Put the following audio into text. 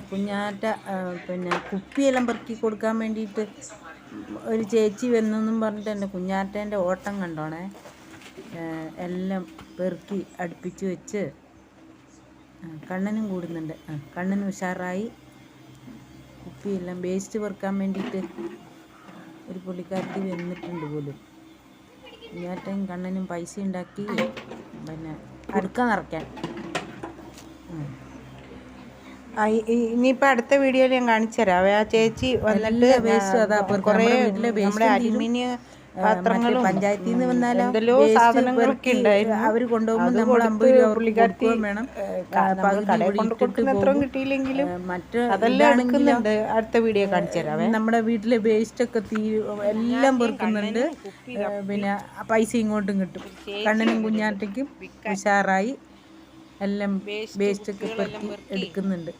കുഞ്ഞാറ്റ പിന്നെ കുപ്പിയെല്ലാം പെറുക്കി കൊടുക്കാൻ വേണ്ടിയിട്ട് ഒരു ചേച്ചി വന്നെന്നും പറഞ്ഞിട്ട് എൻ്റെ കുഞ്ഞാറ്റേൻ്റെ ഓട്ടം കണ്ടോണേ. എല്ലാം പെറുക്കി അടുപ്പിച്ച് വെച്ച് കണ്ണനും കൂടുന്നുണ്ട്. കണ്ണനും ഉഷാറായി. കുപ്പിയെല്ലാം വേസ്റ്റ് പെറുക്കാൻ വേണ്ടിയിട്ട് ഒരു പുള്ളിക്കാരത്തി വന്നിട്ടുണ്ട് പോലും. കുഞ്ഞാറ്റയും കണ്ണനും പൈസ ഉണ്ടാക്കി പിന്നെ അടുക്ക നിറയ്ക്കാൻ. ഇനിയിപ്പോൾ അടുത്ത വീഡിയോയിൽ ഞാൻ കാണിച്ചു തരാം. ആ ചേച്ചി വന്നിട്ട് കുറേ നമ്മുടെ അലുമിനിയം പാത്രങ്ങളും പഞ്ചായത്തിൽ നിന്ന് വന്നാലും എന്തെല്ലോ സാധനങ്ങളൊക്കെ ഉണ്ടായിരുന്നു. അവർ കൊണ്ടുപോകുമ്പോൾ നമ്മൾ 50 രൂപ പുള്ളിക്കാരത്തി വേണം. കടയിൽ കൊണ്ട് കൊടുക്കുന്ന അത്രയും കിട്ടിയില്ലെങ്കിലും അതെല്ലാം എടുക്കുന്നുണ്ട്. അടുത്ത വീഡിയോ കാണിച്ചു തരാവേ. നമ്മുടെ വീട്ടിലെ വേസ്റ്റൊക്കെ എല്ലാം പെറുക്കുന്നുണ്ട്. പിന്നെ പൈസ ഇങ്ങോട്ടും കിട്ടും. കണ്ണനും കുഞ്ഞാറ്റയ്ക്കും ഉഷാറായി എല്ലാം വേസ്റ്റൊക്കെ പെറുക്കി എടുക്കുന്നുണ്ട്.